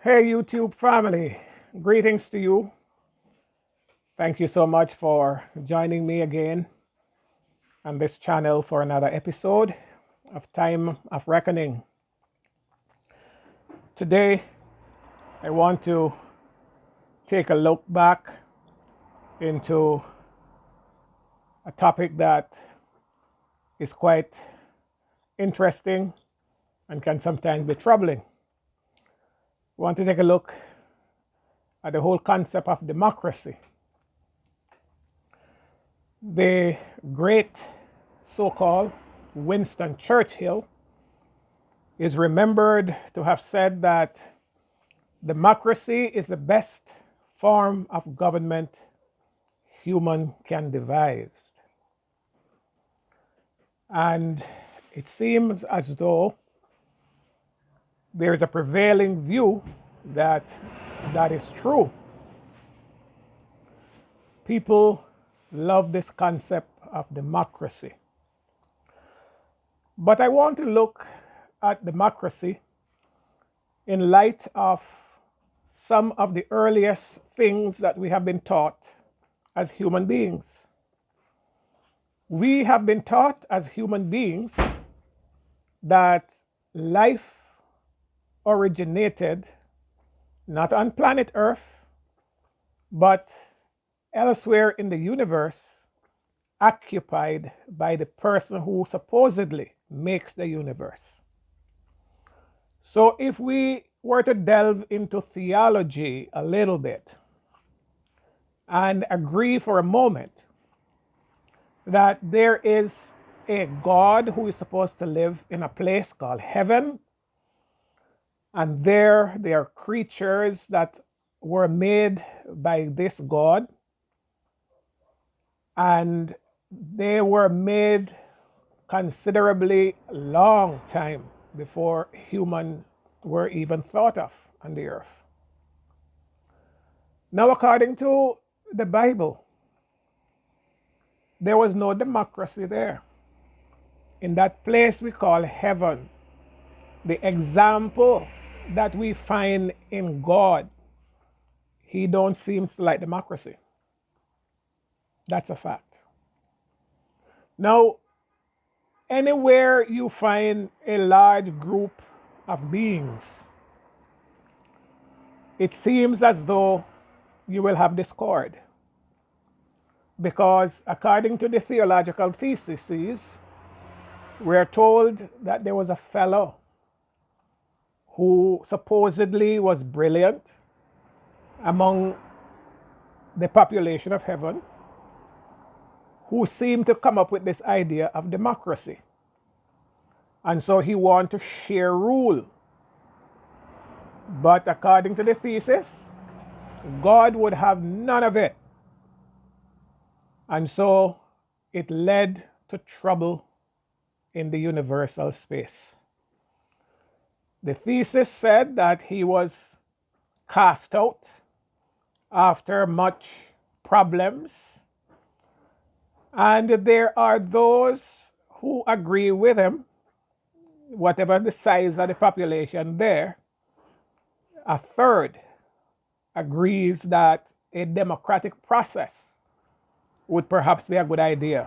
Hey, YouTube family, greetings to you. Thank you so much for joining me again on this channel for another episode of Time of Reckoning. Today, I want to take a look back into a topic that is quite interesting and can sometimes be troubling. I want to take a look at the whole concept of democracy. The great so-called Winston Churchill is remembered to have said that democracy is the best form of government human can devise. And it seems as though there is a prevailing view that that is true. People love this concept of democracy. But I want to look at democracy in light of some of the earliest things that we have been taught as human beings. We have been taught as human beings that life originated not on planet Earth, but elsewhere in the universe, occupied by the person who supposedly makes the universe. So if we were to delve into theology a little bit and agree for a moment that there is a God who is supposed to live in a place called heaven, and there are creatures that were made by this God, and they were made considerably long time before humans were even thought of on the earth. Now, according to the Bible, there was no democracy there. In that place we call heaven, the example that we find in God, he don't seem to like democracy. That's a fact. Now, anywhere you find a large group of beings, it seems as though you will have discord. Because according to the theological theses, we're told that there was a fellow who supposedly was brilliant among the population of heaven, who seemed to come up with this idea of democracy. And so he wanted to share rule. But according to the thesis, God would have none of it. And so it led to trouble in the universal space. The thesis said that he was cast out after much problems. And there are those who agree with him, whatever the size of the population there. A third agrees that a democratic process would perhaps be a good idea.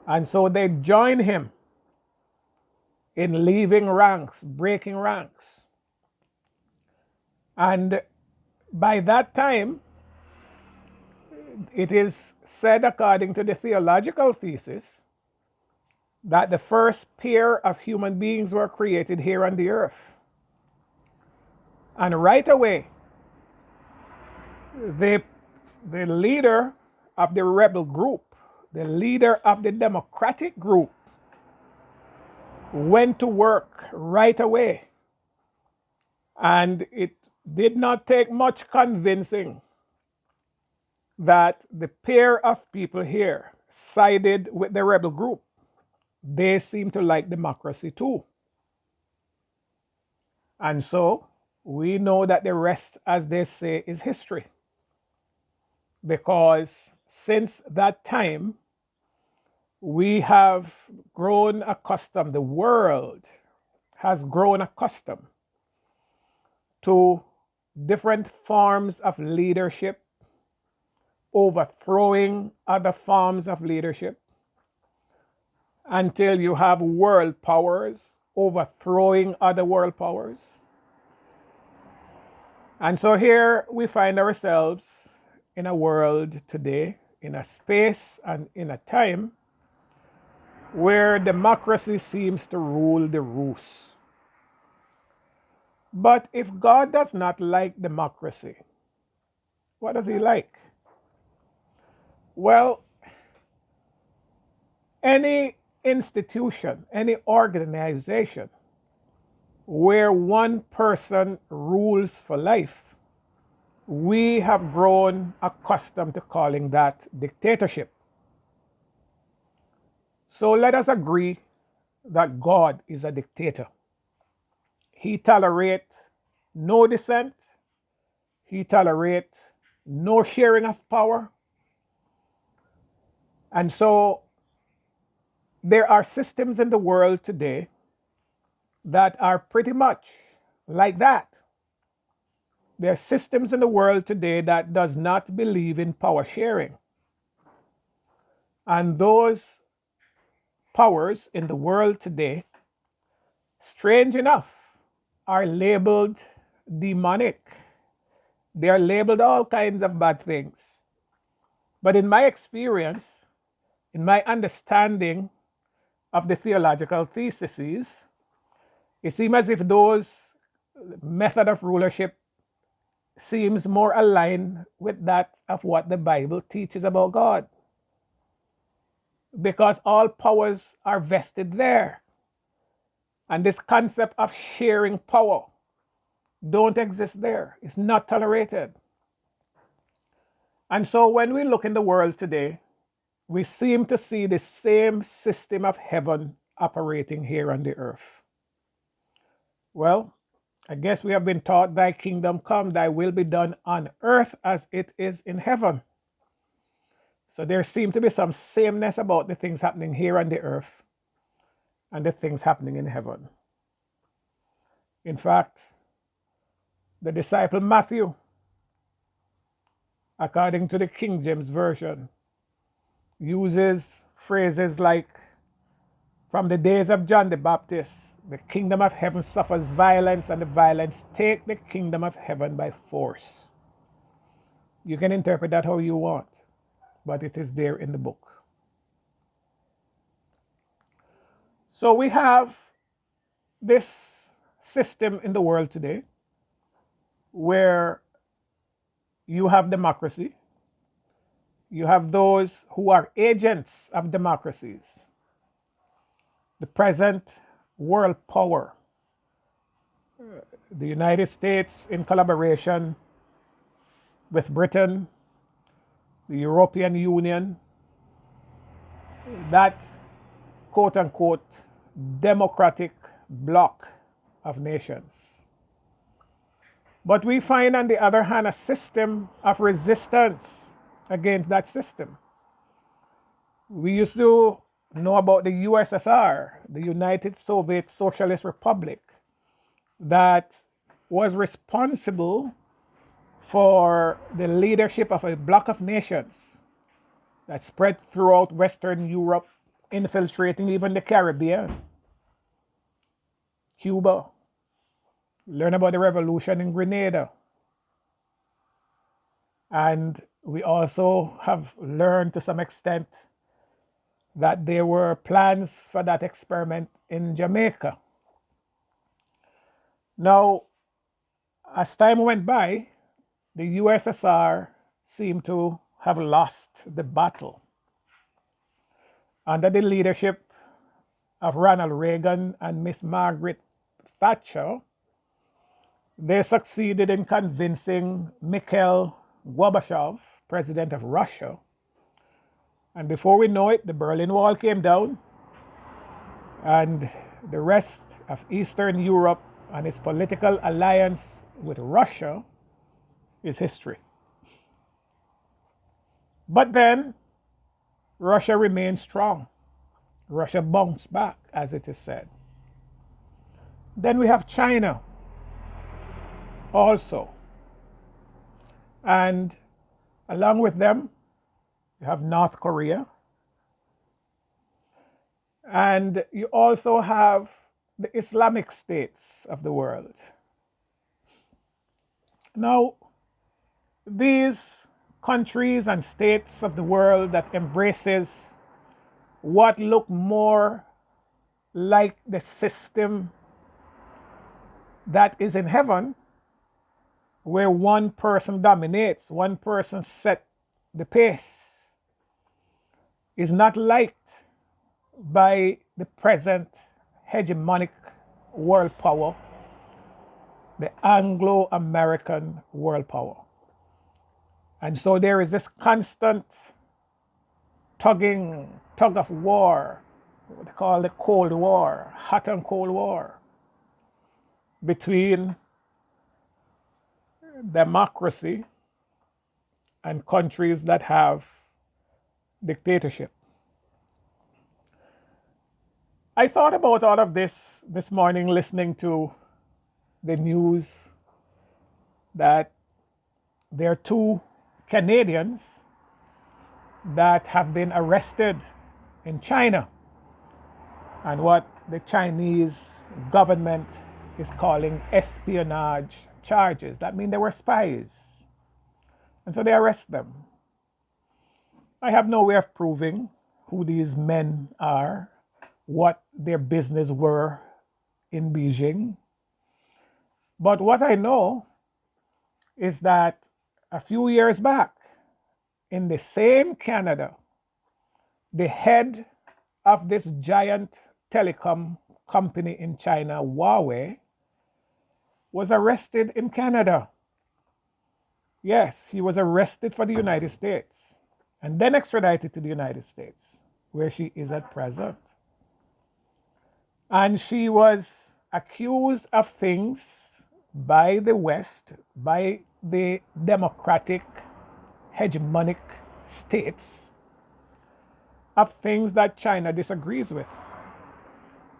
And so they join him in leaving ranks, breaking ranks. And by that time, it is said, according to the theological thesis, that the first pair of human beings were created here on the earth. And right away, the leader of the rebel group, the leader of the democratic group, went to work right away. And it did not take much convincing that the pair of people here sided with the rebel group. They seem to like democracy too. And so we know that the rest, as they say, is history. Because since that time, we have grown accustomed, the world has grown accustomed to different forms of leadership overthrowing other forms of leadership until you have world powers overthrowing other world powers. And so here we find ourselves in a world today, in a space and in a time where democracy seems to rule the roost. But if God does not like democracy, what does he like? Well, any institution, any organization where one person rules for life, we have grown accustomed to calling that dictatorship. So let us agree that God is a dictator. He tolerates no dissent. He tolerates no sharing of power. And so there are systems in the world today that are pretty much like that. There are systems in the world today that does not believe in power sharing. And those powers in the world today, strange enough, are labeled demonic. They are labeled all kinds of bad things. But in my experience, in my understanding of the theological theses, it seems as if those method of rulership seems more aligned with that of what the Bible teaches about God. Because all powers are vested there. And this concept of sharing power don't exist there. It's not tolerated. And so when we look in the world today, we seem to see the same system of heaven operating here on the earth. Well, I guess we have been taught, thy kingdom come, thy will be done on earth as it is in heaven. So there seems to be some sameness about the things happening here on the earth and the things happening in heaven. In fact, the disciple Matthew, according to the King James Version, uses phrases like, from the days of John the Baptist, the kingdom of heaven suffers violence, and the violence take the kingdom of heaven by force. You can interpret that how you want, but it is there in the book. So we have this system in the world today where you have democracy. You have those who are agents of democracies. The present world power, the United States in collaboration with Britain, the European Union, that quote unquote democratic bloc of nations. But we find, on the other hand, a system of resistance against that system. We used to know about the USSR, the United Soviet Socialist Republic, that was responsible for the leadership of a bloc of nations that spread throughout Western Europe, infiltrating even the Caribbean, Cuba. Learn about the revolution in Grenada. And we also have learned to some extent that there were plans for that experiment in Jamaica. Now, as time went by, the USSR seemed to have lost the battle. Under the leadership of Ronald Reagan and Miss Margaret Thatcher, they succeeded in convincing Mikhail Gorbachev, president of Russia. And before we know it, the Berlin Wall came down, and the rest of Eastern Europe and its political alliance with Russia is history. But then, Russia remained strong. Russia bounced back, as it is said. Then we have China also. And along with them, you have North Korea, and you also have the Islamic states of the world. Now, these countries and states of the world that embraces what look more like the system that is in heaven, where one person dominates, one person set the pace, is not liked by the present hegemonic world power, the Anglo American world power. And so there is this constant tug of war, what they call the Cold War, hot and cold war, between democracy and countries that have dictatorship. I thought about all of this morning listening to the news that there are two Canadians that have been arrested in China, and what the Chinese government is calling espionage charges. That means they were spies. And so they arrest them. I have no way of proving who these men are, what their business were in Beijing. But what I know is that a few years back, in the same Canada, the head of this giant telecom company in China, Huawei, was arrested in Canada. Yes, he was arrested for the United States and then extradited to the United States, where she is at present. And she was accused of things by the West, by the democratic hegemonic states, of things that China disagrees with.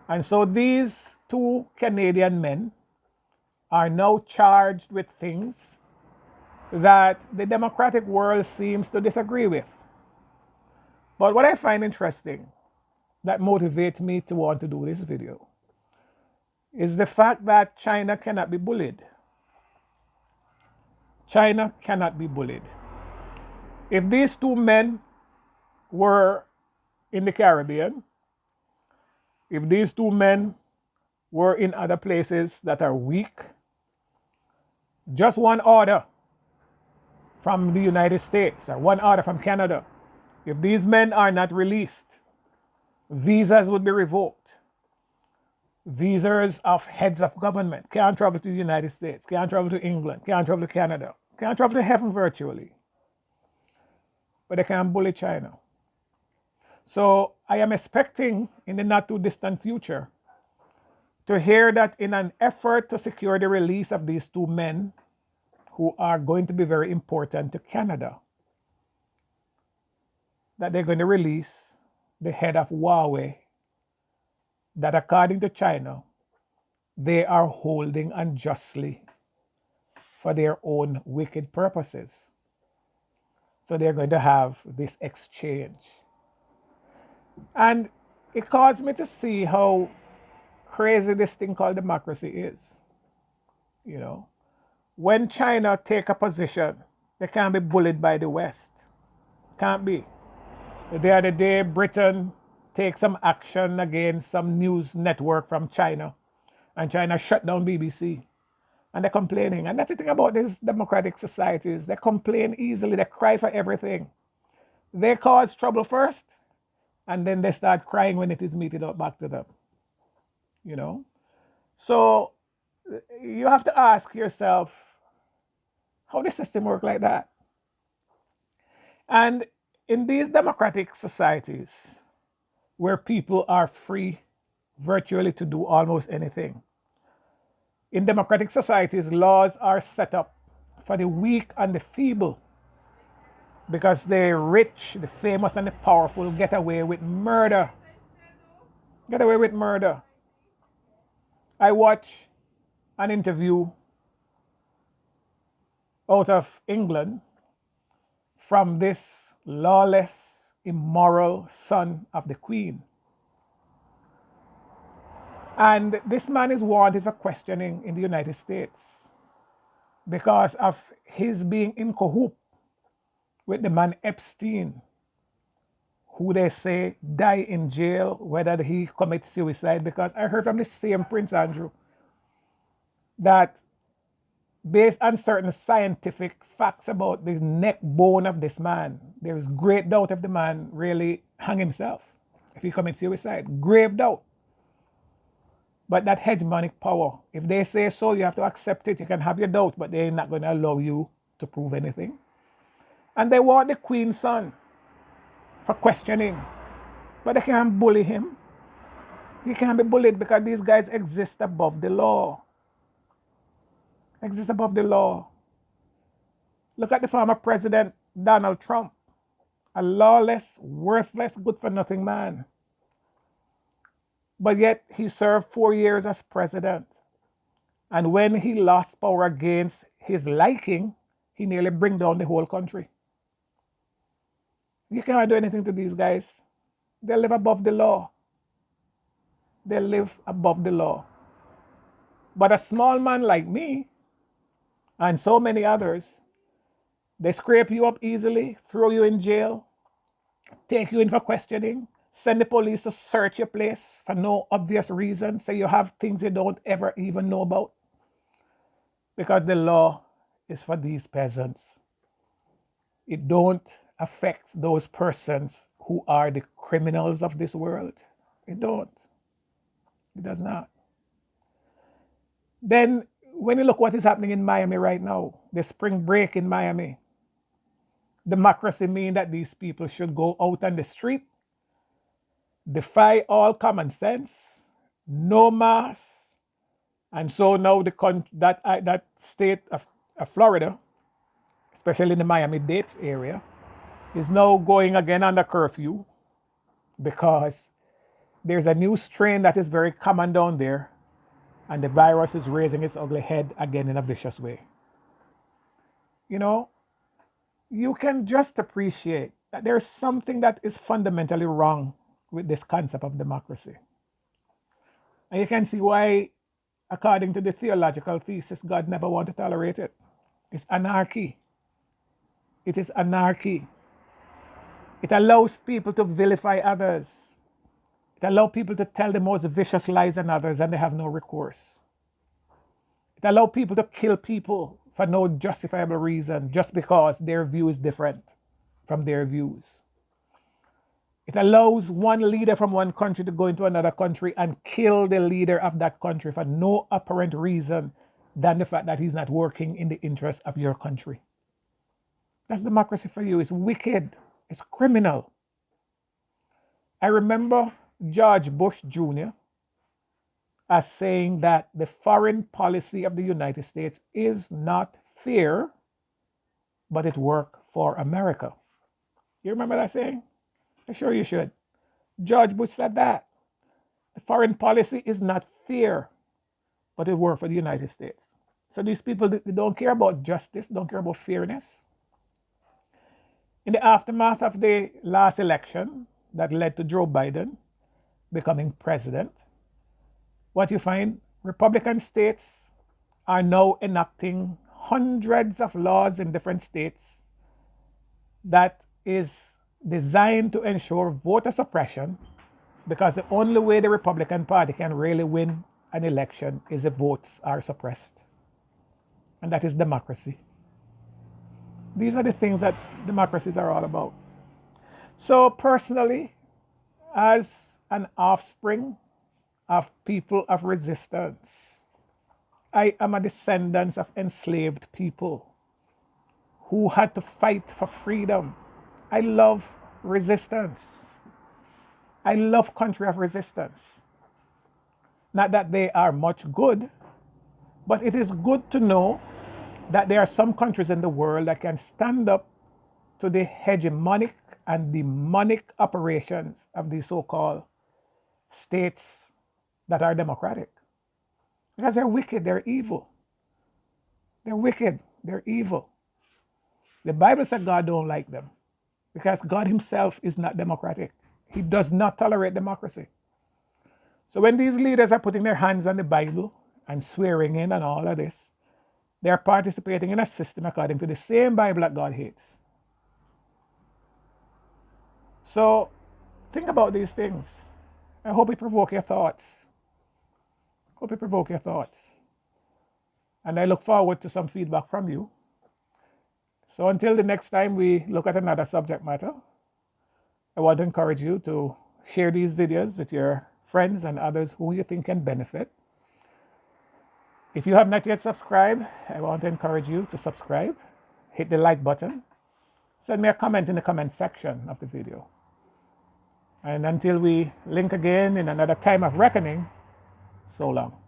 And so these two Canadian men are now charged with things that the democratic world seems to disagree with. But what I find interesting, that motivates me to want to do this video, is the fact that China cannot be bullied. China cannot be bullied. If these two men were in the Caribbean, if these two men were in other places that are weak, just one order from the United States or one order from Canada, if these men are not released, visas would be revoked. Visas of heads of government can't travel to the United States, can't travel to England, can't travel to Canada, can't travel to heaven virtually. But they can't bully China. So I am expecting in the not too distant future to hear that in an effort to secure the release of these two men who are going to be very important to Canada, that they're going to release the head of Huawei, that according to China, they are holding unjustly for their own wicked purposes. So they're going to have this exchange. And it caused me to see how crazy this thing called democracy is. You know, when China take a position, they can't be bullied by the West. Can't be. The other day, Britain take some action against some news network from China, and China shut down BBC. And they're complaining. And that's the thing about these democratic societies. They complain easily. They cry for everything. They cause trouble first, and then they start crying when it is meted out back to them. You know? So you have to ask yourself, how does the system work like that? And in these democratic societies, where people are free virtually to do almost anything, in democratic societies, laws are set up for the weak and the feeble, because the rich, the famous, and the powerful get away with murder. Get away with murder. I watched an interview out of England from this lawless, immoral son of the Queen. And this man is wanted for questioning in the United States because of his being in cahoot with the man Epstein, who they say died in jail, whether he commits suicide. Because I heard from the same Prince Andrew that based on certain scientific facts about the neck bone of this man, there is great doubt if the man really hung himself, if he commits suicide. Grave doubt. But that hegemonic power, if they say so, you have to accept it. You can have your doubt, but they're not going to allow you to prove anything. And they want the Queen's son for questioning. But they can't bully him. He can't be bullied because these guys exist above the law. Exist above the law. Look at the former president, Donald Trump. A lawless, worthless, good-for-nothing man. But yet he served 4 years as president. And when he lost power against his liking, he nearly bring down the whole country. You can't do anything to these guys. They live above the law. They live above the law. But a small man like me, and so many others, they scrape you up easily, throw you in jail, take you in for questioning, send the police to search your place for no obvious reason, say you have things you don't ever even know about. Because the law is for these peasants. It don't affect those persons who are the criminals of this world. It don't. It does not. Then when you look what is happening in Miami right now, the spring break in Miami, democracy means that these people should go out on the street, defy all common sense, no mask. And so now that state of Florida, especially in the Miami-Dade area, is now going again under curfew because there's a new strain that is very common down there, and the virus is raising its ugly head again in a vicious way. You know, you can just appreciate that there's something that is fundamentally wrong with this concept of democracy. And you can see why, according to the theological thesis, God never wanted to tolerate it. It's anarchy. It is anarchy. It allows people to vilify others. It allows people to tell the most vicious lies on others and they have no recourse. It allows people to kill people for no justifiable reason just because their view is different from their views. It allows one leader from one country to go into another country and kill the leader of that country for no apparent reason than the fact that he's not working in the interest of your country. That's democracy for you. It's wicked. It's criminal. I remember George Bush Jr. as saying that the foreign policy of the United States is not fair, but it works for America. You remember that saying? I'm sure you should. George Bush said that. The foreign policy is not fair, but it works for the United States. So these people, they don't care about justice, don't care about fairness. In the aftermath of the last election that led to Joe Biden becoming president, what you find, Republican states are now enacting hundreds of laws in different states that is designed to ensure voter suppression, because the only way the Republican Party can really win an election is if votes are suppressed. And that is democracy. These are the things that democracies are all about. So personally, as an offspring of people of resistance, I am a descendant of enslaved people who had to fight for freedom. I love resistance. I love country of resistance. Not that they are much good, but it is good to know that there are some countries in the world that can stand up to the hegemonic and demonic operations of these so-called states that are democratic. Because they're wicked, they're evil. They're wicked, they're evil. The Bible said God don't like them because God himself is not democratic. He does not tolerate democracy. So when these leaders are putting their hands on the Bible and swearing in and all of this, they are participating in a system according to the same Bible that God hates. So think about these things. I hope it provoke your thoughts. Hope it provoke your thoughts. And I look forward to some feedback from you. So until the next time we look at another subject matter, I want to encourage you to share these videos with your friends and others who you think can benefit. If you have not yet subscribed, I want to encourage you to subscribe. Hit the like button. Send me a comment in the comment section of the video. And until we link again in another time of reckoning, so long.